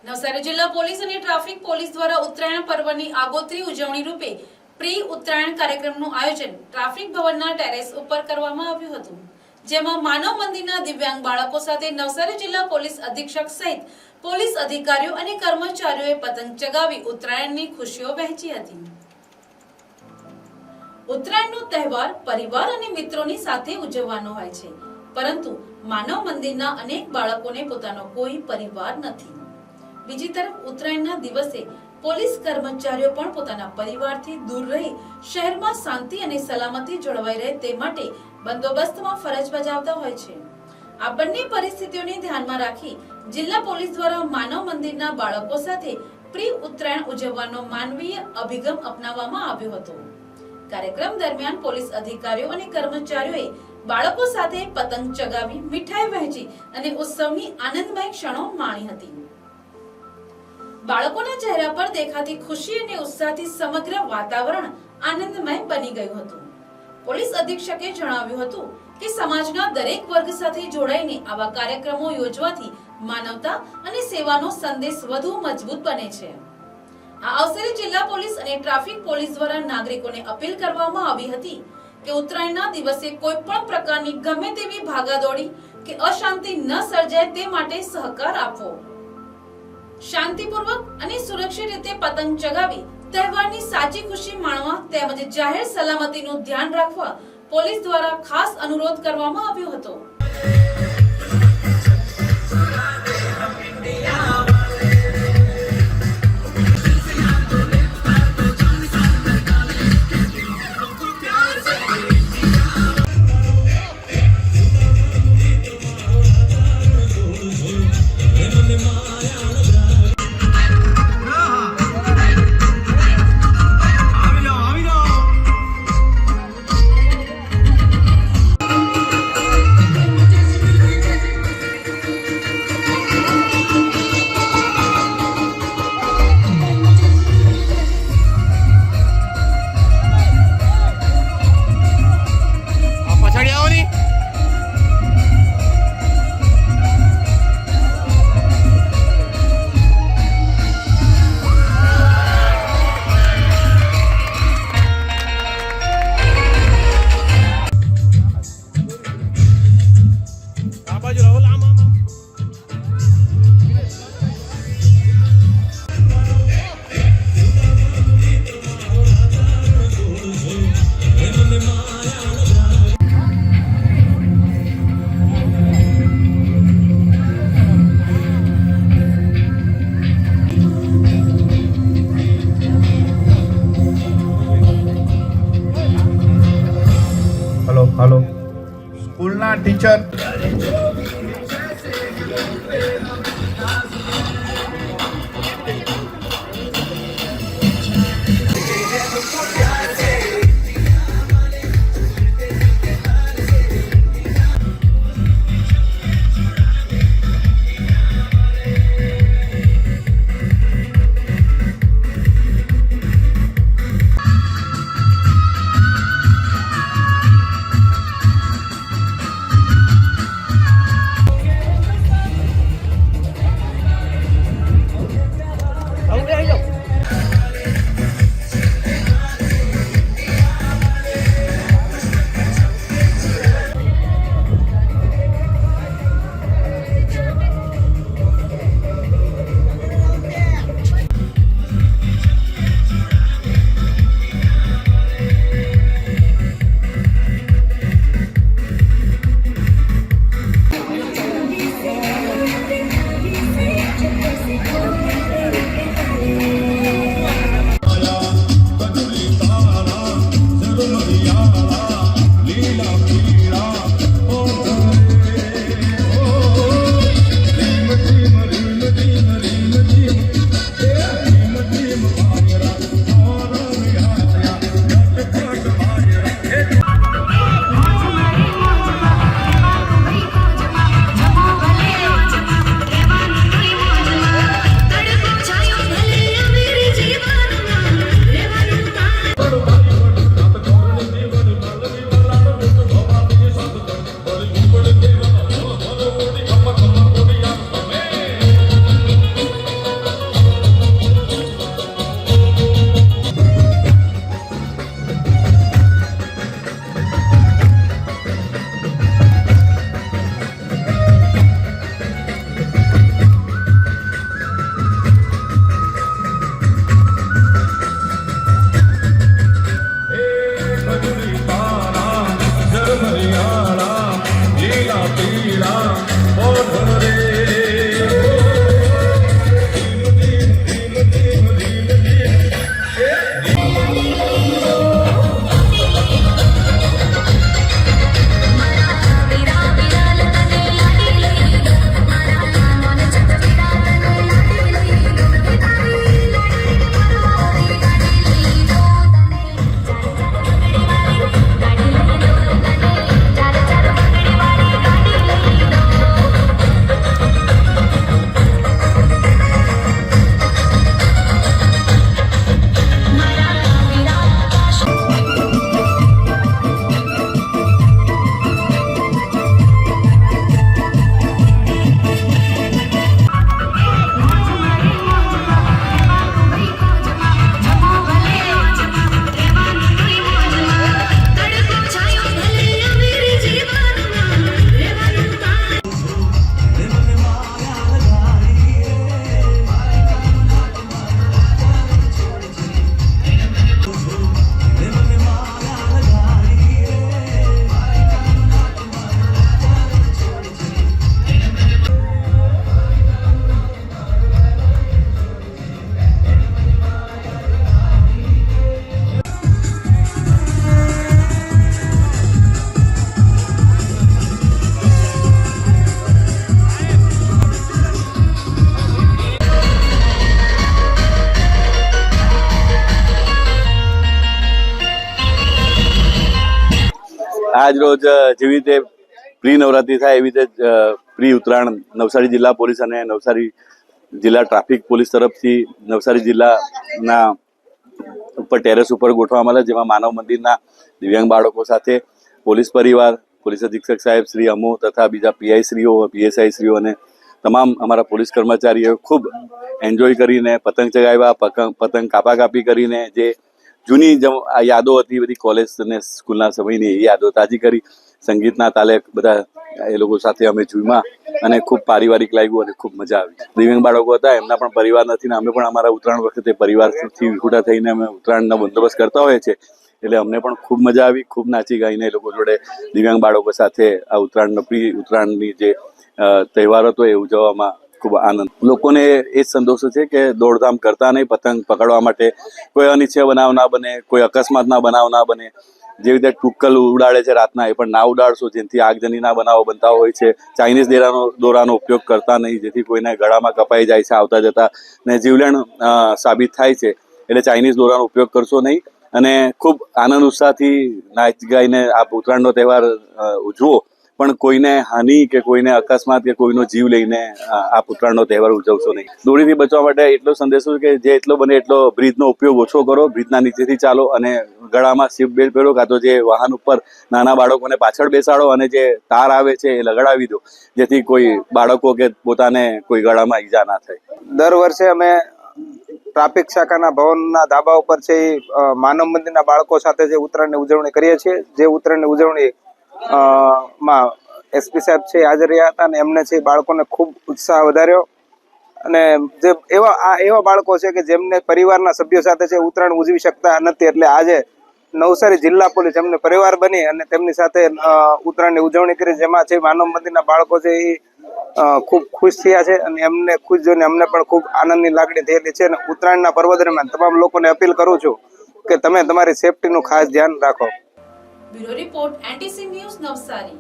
નવસારી જિલ્લા પોલીસ અને traffic police દ્વારા ઉત્તરાયણ પર્વની આગોતરી ઉજવણી રૂપે પ્રી ઉત્તરાયણ કાર્યક્રમનું આયોજન ટ્રાફિક ભવનના ટેરેસ ઉપર કરવામાં આવ્યું હતું, જેમાં માનવ મંદિરના દિવ્યાંગ બાળકો સાથે નવસારી જિલ્લા પોલીસ અધિક્ષક સહિત પોલીસ અધિકારીઓ અને કર્મચારીઓએ પતંગ ચગાવી ઉત્તરાયણની ખુશીઓ વહેંચી હતી। ઉત્તરાયણનો તહેવાર પરિવાર અને મિત્રોની સાથે ઉજવવાનો હોય છે, પરંતુ માનવ મંદિરના અનેક બાળકોને પોતાનો કોઈ પરિવાર નથી। બીજી તરફ ઉત્તરાયણના દિવસે પોલીસ કર્મચારીઓ પણ પોતાના પરિવારથી દૂર રહી શહેરમાં શાંતિ અને સલામતી જળવાઈ રહે તે માટે બંદોબસ્તમાં ફરજ બજાવતા હોય છે। આ બંને પરિસ્થિતિઓને ધ્યાનમાં રાખી જિલ્લા પોલીસ દ્વારા માનવ મંદિરના બાળકો સાથે પ્રી ઉત્તરાયણ ઉજવવાનો માનવીય અભિગમ અપનાવવામાં આવ્યો હતો। કાર્યક્રમ દરમિયાન પોલીસ અધિકારીઓ અને કર્મચારીઓએ બાળકો સાથે પતંગ ચગાવી, મીઠાઈ વહેંચી અને ઉત્સવની આનંદમય ક્ષણો માણી હતી। બાળકોના ચહેરા પર દેખાતી ખુશી અને ઉત્સાહથી સમગ્ર વાતાવરણ આનંદમય બની ગયું હતું। પોલીસ અધિક્ષકે જણાવ્યું હતું કે સમાજના દરેક વર્ગ સાથે જોડાઈને આવા કાર્યક્રમો યોજવાથી માનવતા અને સેવાનો સંદેશ વધુ મજબૂત બને છે। આ અવસરે જિલ્લા પોલીસ અને ટ્રાફિક પોલીસ દ્વારા નાગરિકોને અપીલ કરવામાં આવી હતી કે ઉત્તરાયણના દિવસે કોઈ પણ પ્રકારની ગમે તેવી ભાગાદોડી કે અશાંતિ ન સર્જાય તે માટે સહકાર આપવો, શાંતિપૂર્વક અને સુરક્ષિત રીતે પતંગ ચગાવી તહેવારની સાચી ખુશી માણવા તેમજ જાહેર સલામતીનું ધ્યાન રાખવા પોલીસ દ્વારા ખાસ અનુરોધ કરવામાં આવ્યો હતો। हेलो स्कूलना टीचर આજ રોજ જેવી રીતે પ્રી નવરાત્રી થાય એવી રીતે પ્રી ઉત્તરાયણ નવસારી જિલ્લા પોલીસ અને નવસારી જિલ્લા ટ્રાફિક પોલીસ તરફથી નવસારી જિલ્લાના ઉપર ટેરેસ ઉપર ગોઠવવામાં આવે, જેમાં માનવ મંદિરના દિવ્યાંગ બાળકો સાથે પોલીસ પરિવાર, પોલીસ અધિક્ષક સાહેબ શ્રી અમો તથા બીજા પીઆઈ શ્રીઓ, પીએસઆઈ શ્રીઓ અને તમામ અમારા પોલીસ કર્મચારીઓ ખૂબ એન્જોય કરીને પતંગ ચગાવ્યા, પતંગ કાપી કરીને જે જૂની યાદો હતી બધી કોલેજ અને સ્કૂલના સમયની એ યાદો તાજી કરી. સંગીતના તાલે બધા એ લોકો સાથે અમે ઝૂમ્યા અને ખૂબ પારિવારિક લાગ્યું અને ખૂબ મજા આવી. દિવ્યાંગ બાળકો હતા, એમના પણ પરિવાર નથી ને અમે પણ અમારા ઉત્તરાયણ વખતે પરિવારથી વિખૂટા થઈને અમે ઉત્તરાયણનો બંદોબસ્ત કરતા હોઈએ છીએ, એટલે અમને પણ ખૂબ મજા આવી. ખૂબ નાચી ગાઈને એ લોકો જોડે દિવ્યાંગ બાળકો સાથે આ પ્રી ઉત્તરાયણની જે તહેવાર હતો એ ઉજવવામાં ખૂબ આનંદ. લોકોને એ જ સંતોષ છે કે દોડધામ કરતા નહીં, પતંગ પકડવા માટે કોઈ અનિચ્છનીય બનાવ ના બને, કોઈ અકસ્માતના બનાવ ના બને. જેવી રીતે ટુક્કલ ઉડાડે છે રાતના, એ પણ ના ઉડાડશો, જેથી આગજનીના બનાવો બનતા હોય છે. ચાઇનીઝ દોરાનો ઉપયોગ કરતા નહીં, જેથી કોઈને ગળામાં કપાઈ જાય છે આવતા જતા ને જીવલેણ સાબિત થાય છે. એટલે ચાઇનીઝ દોરાનો ઉપયોગ કરશો નહીં અને ખૂબ આનંદ ઉત્સાહથી નાચ ગાઈને આ ઉત્તરાયણનો તહેવાર ઉજવો, પણ કોઈને હાનિ કે કોઈને અકસ્માત કે કોઈનો જીવ લઈને આ ઉત્તરાયણનો તહેવાર ઉજવશો નહીં. દોરીથી બચવા માટે એટલો સંદેશો છે કે જે એટલો બને એટલો બ્રિજનો ઉપયોગ ઓછો કરો, બ્રિજના નીચેથી ચાલો અને ગળામાં સીટ બેલ્ટ પહેરો, કાં તો જે વાહન ઉપર નાના બાળકોને પાછળ બેસાડો અને જે તાર આવે છે એ લગાડાવી દો, જેથી કોઈ બાળકો કે પોતાને કોઈ ગળામાં ઈજા ના થાય. દર વર્ષે અમે ટ્રાફિક શાખાના ભવનના ધાબા ઉપર છે માનવ મંદિરના બાળકો સાથે જે ઉત્તરાયણની ઉજવણી કરીએ છીએ. જે ઉત્તરાયણની ઉજવણી માં એસપી સાહેબ છે હાજર રહ્યા હતા અને એમને છે બાળકોને ખૂબ ઉત્સાહ વધાર્યો. અને જે એવા બાળકો છે કે જેમને પરિવારના સભ્યો સાથે છે ઉત્તરાયણ ઉજવી શકતા નથી, એટલે આજે નવસારી જિલ્લા પોલીસ એમને પરિવાર બની અને તેમની સાથે ઉત્તરાયણની ઉજવણી કરી, જેમાં છે માનવ મંદિરના બાળકો છે એ ખૂબ ખુશ થયા છે અને એમને ખુશ જોઈને અમને પણ ખૂબ આનંદની લાગણી થયેલી છે. અને ઉત્તરાયણના પર્વ દરમિયાન તમામ લોકોને અપીલ કરું છું કે તમે તમારી સેફટીનું ખાસ ધ્યાન રાખો. Bureau report NTC news Navsari.